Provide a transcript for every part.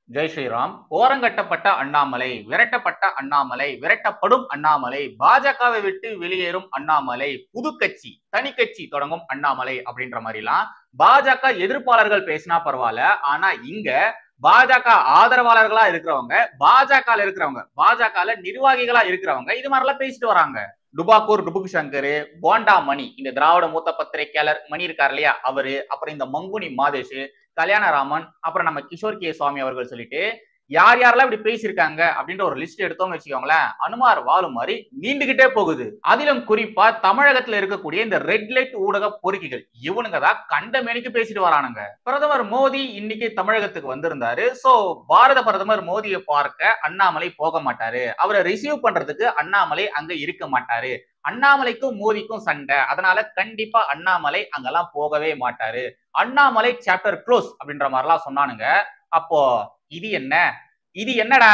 ஜெய் ஸ்ரீராம். ஓரங்கட்டப்பட்ட அண்ணாமலை, விரட்டப்பட்ட அண்ணாமலை, விரட்டப்படும் அண்ணாமலை, பாஜகவை விட்டு வெளியேறும் அண்ணாமலை, புது கட்சி, தனி கட்சி தொடங்கும் அண்ணாமலை அப்படின்ற மாதிரிலாம் பாஜக எதிர்ப்பாளர்கள் பேசினா பரவாயில்ல. ஆனா இங்க பாஜக ஆதரவாளர்களா இருக்கிறவங்க, பாஜக நிர்வாகிகளா இருக்கிறவங்க இது மாதிரிலாம் பேசிட்டு வராங்க. டுபாக்கூர் டுபுக் சங்கர், போண்டா மணி, இந்த திராவிட மூத்த பத்திரிகையாளர் மணி இருக்கார் இல்லையா அவரு, அப்புறம் இந்த மங்குனி மாதேஷ், கல்யாணராமன், அப்புறம் நம்ம கிஷோர் கே சுவாமி அவர்கள் சொல்லிட்டு யார் யாரெல்லாம் இப்படி பேசியிருக்காங்க அப்படின்ற ஒரு லிஸ்ட் எடுத்தோம்னு வச்சுக்கோங்களேன், அனுமார் வாழும் மாதிரி நீண்டுகிட்டே போகுது. அதிலும் குறிப்பா தமிழகத்துல இருக்கக்கூடிய இந்த ரெட் லைட் ஊடக பொறுக்கிகள் இவனுங்க தான் கண்டமேனிக்கு பேசிட்டு வரானுங்க. பிரதமர் மோடி இன்னைக்கு தமிழகத்துக்கு வந்திருந்தாரு. சோ பாரத பிரதமர் மோடியை பார்க்க அண்ணாமலை போக மாட்டாரு, அவரை ரிசீவ் பண்றதுக்கு அண்ணாமலை அங்க இருக்க மாட்டாரு, அண்ணாமலைக்கும் மோடிக்கும் சண்டை, அதனால கண்டிப்பா அண்ணாமலை அங்கெல்லாம் போகவே மாட்டாரு, அண்ணாமலை சாப்டர் க்ளோஸ் அப்படின்ற மாதிரிலாம் சொன்னானுங்க. அப்போ இது என்ன, இது என்னடா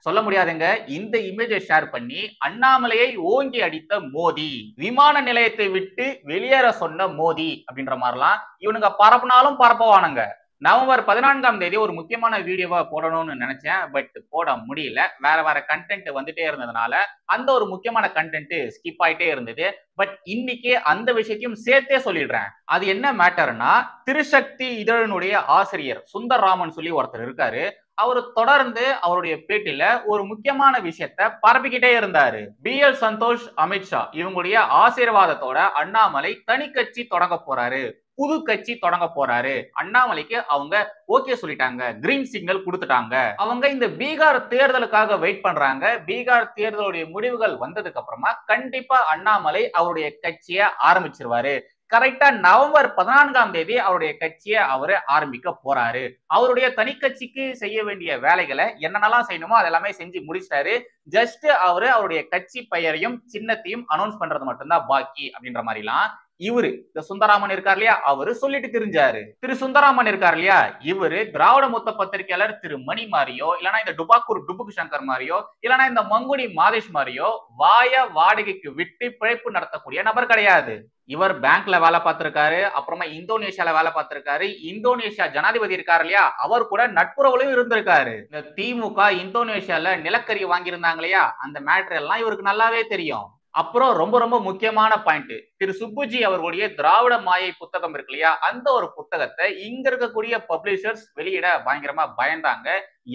சொல்ல முடியாதுங்க. இந்த இமேஜை ஷேர் பண்ணி அண்ணாமலையை ஓங்கி அடித்த மோடி, விமான நிலையத்தை விட்டு வெளியேற சொன்ன மோடி அப்படின்ற மாதிரிலாம் இவனுங்க பரப்புனாலும் பரப்பவானுங்க. நவம்பர் 14ஆம் தேதி ஒரு முக்கியமான வீடியோவா போடணும்னு நினைச்சேன், பட் போட முடியல. வேற கண்டென்ட் வந்துட்டே இருந்ததுனால அந்த ஒரு முக்கியமான கண்டென்ட் ஸ்கிப் ஆயிட்டே இருந்தது. பட் இன்னைக்கு அந்த விஷயத்தையும் சேர்த்தே சொல்லிடுறேன். அது என்ன மேட்டர்னா, திருசக்தி இதழனுடைய ஆசிரியர் சுந்தர்ராமன் சொல்லி ஒருத்தர் இருக்காரு. அவரு தொடர்ந்து அவருடைய பேட்டில ஒரு முக்கியமான விஷயத்த பரப்பிக்கிட்டே இருந்தாரு. BL சந்தோஷ், அமித்ஷா இவங்களுடைய ஆசீர்வாதத்தோட அண்ணாமலை தனி கட்சி தொடங்க போறாரு, புது கட்சி தொடங்க போறாரு, அண்ணாமலைக்கு அவங்க ஓகே சொல்லிட்டாங்க, கிரீன் சிக்னல் கொடுத்துட்டாங்க. அவங்க இந்த பீகார் தேர்தலுக்காக வெயிட் பண்றாங்க. பீகார் தேர்தலுடைய முடிவுகள் வந்ததுக்கு அப்புறமா கண்டிப்பா அண்ணாமலை அவருடைய கட்சியை ஆரம்பிச்சிருவாரு. கரெக்டா நவம்பர் 14ஆம் தேதி அவருடைய கட்சியை அவரு ஆரம்பிக்க போறாரு. அவருடைய தனி கட்சிக்கு செய்ய வேண்டிய வேலைகளை என்னென்னலாம் செய்யணுமோ அதெல்லாமே செஞ்சு முடிச்சிட்டாரு. ஜஸ்ட் அவருடைய கட்சி பெயரையும் சின்னத்தையும் அனௌன்ஸ் பண்றது மட்டும்தான் பாக்கி அப்படின்ற மாதிரிலாம் இவரு இந்த சுந்தராமன் இருக்கார் இல்லையா அவரு சொல்லிட்டு தெரிஞ்சாரு. திரு சுந்தராமன் இருக்கார் இல்லையா இவரு திராவிட மூத்த பத்திரிகையாளர் திரு மணி மாதிரியோ, இல்லனா இந்த டுபாக்கூர் டுபுக் சங்கர் மாதிரியோ, இல்லனா இந்த மங்குனி மாதேஷ் மாதிரியோ வாய வாடகைக்கு விட்டு பிழைப்பு நடத்தக்கூடிய நபர் கிடையாது. இவர் பேங்க்ல வேலை பார்த்திருக்காரு, அப்புறமா இந்தோனேஷியால வேலை பார்த்திருக்காரு. இந்தோனேஷியா ஜனாதிபதி இருக்காரு இல்லையா அவர் கூட நட்புறவுலையும் இருந்திருக்காரு. இந்த திமுக இந்தோனேஷியால நிலக்கரி வாங்கியிருந்தாங்க இல்லையா அந்த மேட்டர் எல்லாம் இவருக்கு நல்லாவே தெரியும். அப்புறம் ரொம்ப முக்கியமான பாயிண்ட், திரு சுப்புஜி அவர்களுடைய திராவிட மாயை புத்தகம் இருக்கு இல்லையா அந்த ஒரு புத்தகத்தை இங்க இருக்கக்கூடிய பப்ளிஷர்ஸ் வெளியிட பயங்கரமா பயந்தாங்க.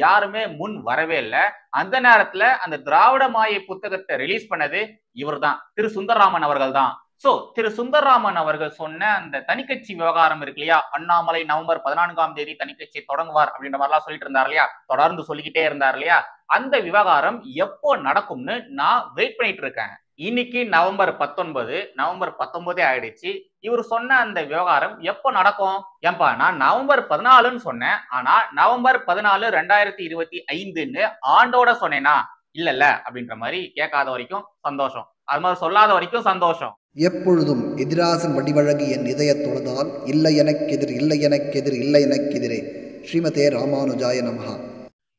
யாருமே முன் வரவே இல்லை. அந்த நேரத்துல அந்த திராவிட மாயை புத்தகத்தை ரிலீஸ் பண்ணது இவர் தான், திரு சுந்தர்ராமன் அவர்கள் தான். சோ திரு சுந்தர்ராமன் அவர்கள் சொன்ன அந்த தனிக்கட்சி விவகாரம் இருக்கு இல்லையா, அண்ணாமலை நவம்பர் 14ஆம் தேதி தனிக்கட்சி தொடங்குவார் அப்படின்ற மாதிரிலாம் சொல்லிட்டு இருந்தார் இல்லையா, தொடர்ந்து சொல்லிக்கிட்டே இருந்தார் இல்லையா, அந்த விவகாரம் எப்போ நடக்கும்னு நான் வெயிட் பண்ணிட்டு இருக்கேன். இன்னைக்கு நவம்பர் 19 ஆயிடுச்சு. இவர் சொன்ன அந்த விவகாரம் எப்போ நடக்கும்? ஏன்பா நான் நவம்பர் 14ன்னு சொன்னேன், ஆனா நவம்பர் 14 2025ன்னு ஆண்டோட சொன்னேனா? இல்ல அப்படின்ற மாதிரி கேட்காத வரைக்கும் சந்தோஷம், அது மாதிரி சொல்லாத வரைக்கும் சந்தோஷம். எப்பொழுதும் எதிராசன் வடிவழகு என் இதய தொழுதால் இல்லை எனக்கெதிர் இல்லை எனக்கெதிர் இல்லை எனக்கெதிரே. ஸ்ரீமதே ராமானுஜாய நமஹா.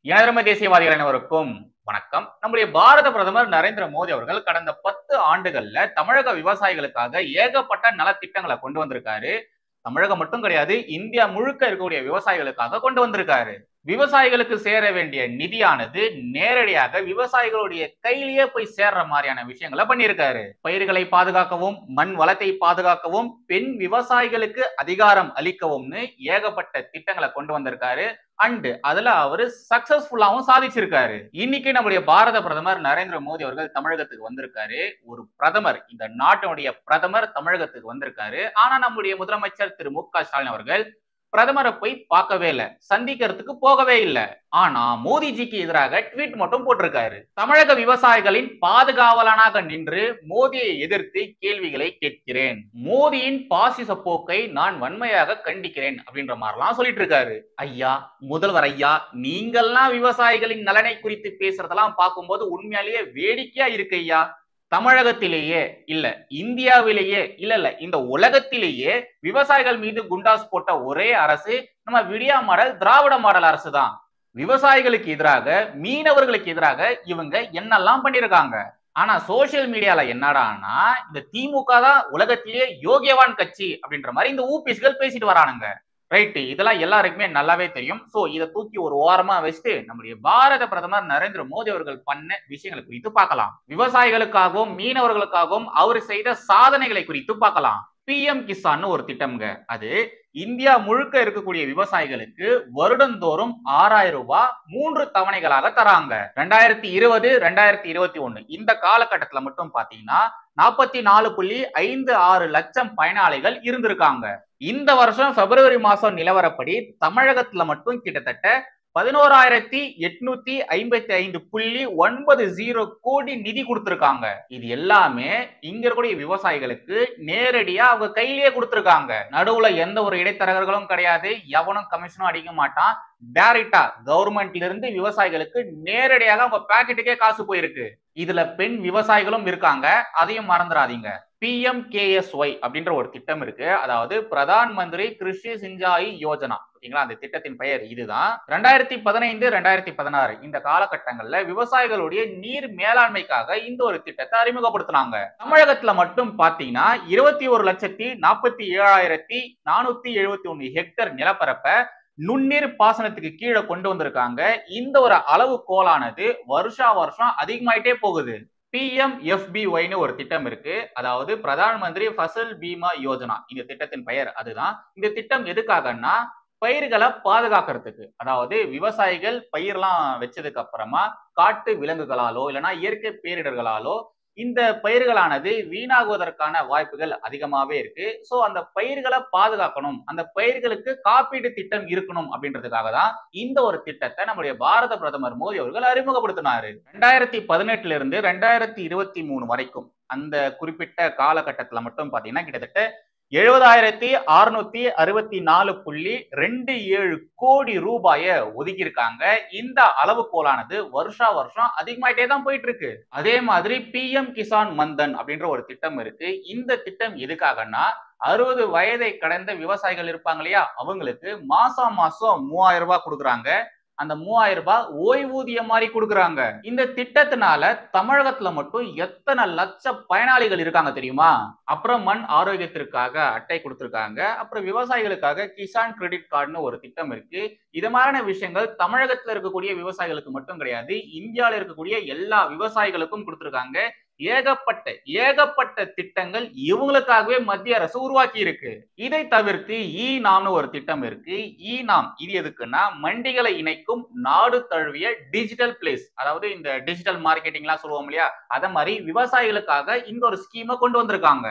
எனதருமை தேசியவாதிகள் அனைவருக்கும் வணக்கம். நம்முடைய பாரத பிரதமர் நரேந்திர மோடி அவர்கள் கடந்த 10 ஆண்டுகள்ல தமிழக விவசாயிகளுக்காக ஏகப்பட்ட நலத்திட்டங்களை கொண்டு வந்திருக்காரு. தமிழகம் மட்டும் கிடையாது, இந்தியா முழுக்க இருக்கக்கூடிய விவசாயிகளுக்காக கொண்டு வந்திருக்காரு. விவசாயிகளுக்கு சேர வேண்டிய நிதியானது நேரடியாக விவசாயிகளுடைய கையிலேயே போய் சேர்ற மாதிரியான விஷயங்களை பண்ணியிருக்காரு. பயிர்களை பாதுகாக்கவும், மண் வளத்தை பாதுகாக்கவும், பெண் விவசாயிகளுக்கு அதிகாரம் அளிக்கவும்னு ஏகப்பட்ட திட்டங்களை கொண்டு வந்திருக்காரு. அண்ட் அதுல அவரு சக்சஸ்ஃபுல்லாவும் சாதிச்சிருக்காரு. இன்னைக்கு நம்முடைய பாரத பிரதமர் நரேந்திர மோடி அவர்கள் தமிழகத்துக்கு வந்திருக்காரு. ஒரு பிரதமர், இந்த நாட்டினுடைய பிரதமர் தமிழகத்துக்கு வந்திருக்காரு. ஆனா நம்முடைய முதலமைச்சர் திரு மு.க. ஸ்டாலின் அவர்கள் பிரதமரை போய் பார்க்கவே இல்லை, சந்திக்கிறதுக்கு போகவே இல்லை. ஆனா மோடிஜிக்கு எதிராக ட்வீட் மட்டும் போட்டிருக்காரு. தமிழக விவசாயிகளின் பாதுகாவலனாக நின்று மோடியை எதிர்த்து கேள்விகளை கேட்கிறேன், மோடியின் பாசிச போக்கை நான் வன்மையாக கண்டிக்கிறேன் அப்படின்ற மாதிரிலாம் சொல்லிட்டு இருக்காரு. ஐயா முதல்வர் ஐயா, நீங்கள்லாம் விவசாயிகளின் நலனை குறித்து பேசுறதெல்லாம் பார்க்கும்போது உண்மையாலேயே வேடிக்கையா இருக்கு ஐயா. தமிழகத்திலேயே இல்ல, இந்தியாவிலேயே இல்ல இந்த உலகத்திலேயே விவசாயிகள் மீது குண்டாஸ் போட்ட ஒரே அரசு நம்ம விடியா மாடல் திராவிட மாடல் அரசு தான். விவசாயிகளுக்கு எதிராக, மீனவர்களுக்கு எதிராக இவங்க என்னெல்லாம் பண்ணிருக்காங்க. ஆனா சோசியல் மீடியால என்னடானா இந்த திமுக தான் உலகத்திலேயே யோகியவான் கட்சி அப்படின்ற மாதிரி இந்த ஊபிஸ்கள் பேசிட்டு வரானுங்க. ரைட், இதெல்லாம் எல்லாருக்குமே நல்லாவே தெரியும். சோ இத தூக்கி ஒரு ஓரமா வச்சுட்டு நம்முடைய பாரத பிரதமர் நரேந்திர மோடி அவர்கள் பண்ண விஷயங்களை குறித்து பார்க்கலாம். விவசாயிகளுக்காகவும் மீனவர்களுக்காகவும் அவர் செய்த சாதனைகளை குறித்து பார்க்கலாம். PM கிசான் ஒரு திட்டம்ங்க. அது இந்தியா முழுக்க இருக்கக்கூடிய விவசாயிகளுக்கு வருடந்தோறும் 6,000 ரூபாய் 3 தவணைகளாக தராங்க. 2020, 2021 இந்த காலகட்டத்துல மட்டும் பாத்தீங்கன்னா 44.56 லட்சம் பயனாளிகள் இருந்திருக்காங்க. இந்த வருஷம் பிப்ரவரி மாசம் நிலவரப்படி தமிழகத்துல மட்டும் கிட்டத்தட்ட 11,855.90 கோடி நிதி கொடுத்திருக்காங்க. இது எல்லாமே இங்க இருக்கக்கூடிய விவசாயிகளுக்கு நேரடியா அவங்க கையிலேயே கொடுத்திருக்காங்க. நடுவுல எந்த ஒரு இடைத்தரகர்களும் கிடையாது, எவனும் கமிஷனும் அடிக்க மாட்டான். டைரக்டா கவர்மெண்ட்ல இருந்து விவசாயிகளுக்கு நேரடியாக அவங்க பாக்கெட்டுக்கே காசு போயிருக்கு. இதுல பெண் விவசாயிகளும் இருக்காங்க, அதையும் மறந்துடாதீங்க. PMKSY அப்படின்ற ஒரு திட்டம் இருக்கு. அதாவது பிரதான் மந்திரி கிருஷி சிஞ்சாயி யோஜனா. ஓகேங்களா, அந்த திட்டத்தின் பெயர் இதுதான். 2015, 2016 இந்த காலகட்டங்கள்ல விவசாயிகளுடைய நீர் மேலாண்மைக்காக இந்த ஒரு திட்டத்தை அறிமுகப்படுத்தினாங்க. தமிழகத்துல மட்டும் பாத்தீங்கன்னா 21,47,471 ஹெக்டேர் நிலப்பரப்ப நுண்ணீர் பாசனத்துக்கு கீழே கொண்டு வந்திருக்காங்க. இந்த ஒரு அளவுகோலானது வருஷா வருஷம் அதிகமாயிட்டே போகுது. PMFBYன்னு ஒரு திட்டம் இருக்கு. அதாவது பிரதான் மந்திரி ஃபசல் பீமா யோஜனா. இந்த திட்டத்தின் பெயர் அதுதான். இந்த திட்டம் எதுக்காகன்னா பயிர்களை பாதுகாக்கிறதுக்கு. அதாவது விவசாயிகள் பயிர்லாம் வச்சதுக்கு அப்புறமா காட்டு விலங்குகளாலோ இல்லைன்னா இயற்கை பேரிடர்களாலோ இந்த பயிர்களானது வீணாகுவதற்கான வாய்ப்புகள் அதிகமாவே இருக்கு. சோ அந்த பயிர்களை பாதுகாக்கணும், அந்த பயிர்களுக்கு காப்பீடு திட்டம் இருக்கணும் அப்படின்றதுக்காக தான் இந்த ஒரு திட்டத்தை நம்முடைய பாரத பிரதமர் மோடி அவர்கள் அறிமுகப்படுத்தினாரு. 2018 இருந்து 2023 வரைக்கும் அந்த குறிப்பிட்ட காலகட்டத்துல மட்டும் பாத்தீங்கன்னா கிட்டத்தட்ட 70,664.27 கோடி ரூபாயை ஒதுக்கி இருக்காங்க. இந்த அளவுகோலானது வருஷா வருஷம் அதிகமாயிட்டே தான் போயிட்டு இருக்கு. அதே மாதிரி PM கிசான் மன்தன் அப்படின்ற ஒரு திட்டம் இருக்கு. இந்த திட்டம் எதுக்காகன்னா 60 வயதை கடந்த விவசாயிகள் இருப்பாங்க இல்லையா, அவங்களுக்கு மாசம் மாசம் 3,000 ரூபாய் கொடுக்குறாங்க. அந்த 3,000 ரூபாய் ஓய்வூதியம் மாதிரி கொடுக்குறாங்க. இந்த திட்டத்தினால தமிழகத்துல மட்டும் எத்தனை லட்ச பயனாளிகள் இருக்காங்க தெரியுமா? அப்புறம் மண் ஆரோக்கியத்திற்காக அட்டை கொடுத்திருக்காங்க. அப்புறம் விவசாயிகளுக்காக கிசான் கிரெடிட் கார்டுன்னு ஒரு திட்டம் இருக்கு. இது மாதிரியான விஷயங்கள் தமிழகத்துல இருக்கக்கூடிய விவசாயிகளுக்கு மட்டும் கிடையாது, இந்தியாவில் இருக்கக்கூடிய எல்லா விவசாயிகளுக்கும் கொடுத்திருக்காங்க. ஏகப்பட்ட திட்டங்கள் இவங்களுக்காகவே மத்திய அரசு உருவாக்கி இருக்கு. இதை தவிர்த்து ஈநாம்னு ஒரு திட்டம் இருக்கு. ஈநாம் இது எதுக்குன்னா மண்டிகளை இணைக்கும் நாடு தழுவிய டிஜிட்டல் பிளேஸ். அதாவது இந்த டிஜிட்டல் மார்க்கெட்டிங்லாம் சொல்லுவோம் இல்லையா, அத மாதிரி விவசாயிகளுக்காக இந்த ஒரு ஸ்கீமை கொண்டு வந்திருக்காங்க.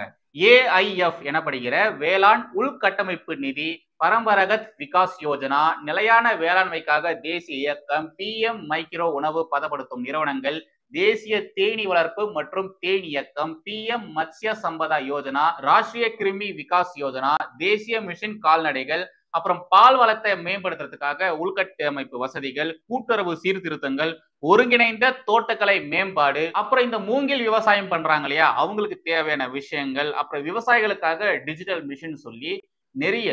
AIF எனப்படுகிற வேளாண் உள்கட்டமைப்பு நிதி, பரம்பரகத் விகாஸ் யோஜனா, நிலையான வேளாண்மைக்காக தேசிய இயக்கம், PM மைக்ரோ உணவு பதப்படுத்தும் நிறுவனங்கள், தேசிய தேனீ வளர்ப்பு மற்றும் தேனீ இயக்கம், PM மத்ஸ்ய சம்பதா யோஜனா, ராஷ்டிரிய கிருமி விகாஸ் யோஜனா, தேசிய மிஷன் கால்நடைகள், அப்புறம் பால் வளத்தை மேம்படுத்துறதுக்காக உள்கட்டமைப்பு வசதிகள், கூட்டுறவு சீர்திருத்தங்கள், ஒருங்கிணைந்த தோட்டக்கலை மேம்பாடு, அப்புறம் இந்த மூங்கில் விவசாயம் பண்றாங்க இல்லையா, அவங்களுக்கு தேவையான விஷயங்கள், அப்புறம் விவசாயிகளுக்காக டிஜிட்டல் மிஷன் சொல்லி நிறைய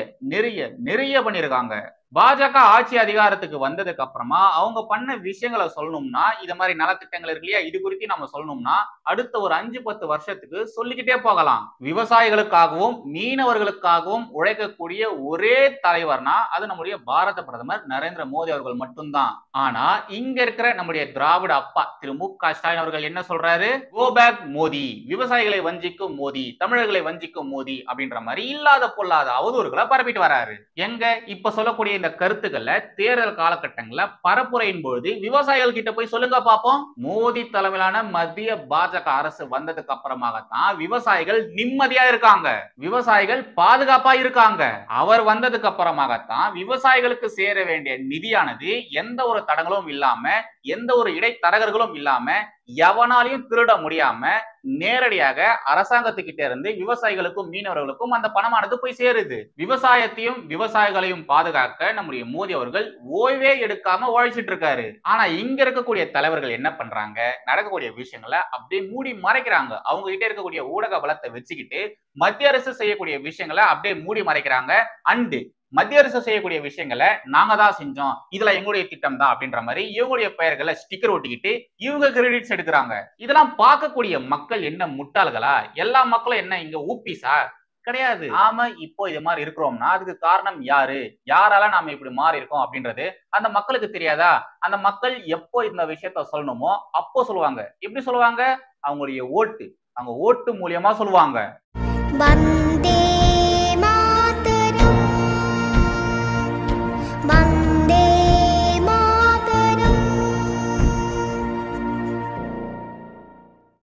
பண்ணிருக்காங்க. பாஜக ஆட்சி அதிகாரத்துக்கு வந்ததுக்கு அப்புறமா அவங்க பண்ண விஷயங்களை சொல்லணும்னா, இது மாதிரி நலத்திட்டங்கள் இருக்கு இல்லையா, இது குறித்து நம்ம சொல்லணும்னா அடுத்த ஒரு 5-10 வருஷத்துக்கு சொல்லிக்கிட்டே போகலாம். விவசாயிகளுக்காகவும் மீனவர்களுக்காகவும் உழைக்கக்கூடிய ஒரே தலைவர்னா அது நம்முடைய பாரத பிரதமர் நரேந்திர மோடி அவர்கள் மட்டும்தான். ஆனா இங்க இருக்கிற நம்முடைய திராவிட அப்பா திரு மு.க. ஸ்டாலின் அவர்கள் என்ன சொல்றாரு? கோ பேக் மோடி, விவசாயிகளை வஞ்சிக்கும் மோடி, தமிழர்களை வஞ்சிக்கும் மோடி அப்படின்ற மாதிரி இல்லாத பொல்லாத அவதூறுகளை பரப்பிட்டு வராரு. எங்க இப்ப சொல்லக்கூடிய இந்த கருத்துக்களை தேர்தல் காலகட்டங்கள்ல பரப்புரையின் பொழுது விவசாயிகள் கிட்ட போய் சொல்லுங்க பாப்போம். மோடி தலைமையிலான மத்திய பாஜக அரசு வந்ததுக்கு அப்புறமாகத்தான் விவசாயிகள் நிம்மதியா இருக்காங்க, விவசாயிகள் பாதுகாப்பா இருக்காங்க. அவர் வந்ததுக்கு அப்புறமாகத்தான் விவசாயிகளுக்கு சேர வேண்டிய நிதியானது எந்த ஒரு தடங்களும் இல்லாம, எந்த ஒரு இடைத்தரகர்களும் இல்லாம, எவனாலையும் திருட முடியாம நேரடியாக அரசாங்கத்துக்கிட்ட இருந்து விவசாயிகளுக்கும் மீனவர்களுக்கும் அந்த பணமானது போய் சேருது. விவசாயத்தையும் விவசாயிகளையும் பாதுகாக்க நம்முடைய மோடி அவர்கள் ஓய்வே எடுக்காம உழைச்சிட்டு இருக்காரு. ஆனா இங்க இருக்கக்கூடிய தலைவர்கள் என்ன பண்றாங்க? நடக்கக்கூடிய விஷயங்களை அப்படியே மூடி மறைக்கிறாங்க. அவங்க கிட்ட இருக்கக்கூடிய ஊடக பலத்தை வச்சுக்கிட்டு மத்திய அரசு செய்யக்கூடிய விஷயங்களை அப்படியே மூடி மறைக்கிறாங்க. அண்டு மத்திய அரசு செய்யக்கூடிய விஷயங்களை நாங்க தான் செஞ்சோம், இதுல எங்களுடைய திட்டம் தான் அப்படின்ற மாதிரி இவங்களுடைய பெயர்களை ஸ்டிக்கர் ஒட்டிக்கிட்டு இவங்க கிரெடிட்ஸ் எடுக்கிறாங்க. இதெல்லாம் பார்க்கக்கூடிய மக்கள் என்ன முட்டாள்களா? எல்லா மக்களும் என்ன இங்க ஊப்பிசா? கிடையாது. நாம இப்போ இது மாதிரி இருக்கிறோம்னா அதுக்கு காரணம் யாரு, யாரால நாம இப்படி மாறி இருக்கோம் அப்படின்றது அந்த மக்களுக்கு தெரியாதா? அந்த மக்கள் எப்போ இந்த விஷயத்த சொல்லணுமோ அப்போ சொல்லுவாங்க. எப்படி சொல்லுவாங்க? அவங்களுடைய ஓட்டு, அவங்க ஓட்டு மூலியமா சொல்லுவாங்க.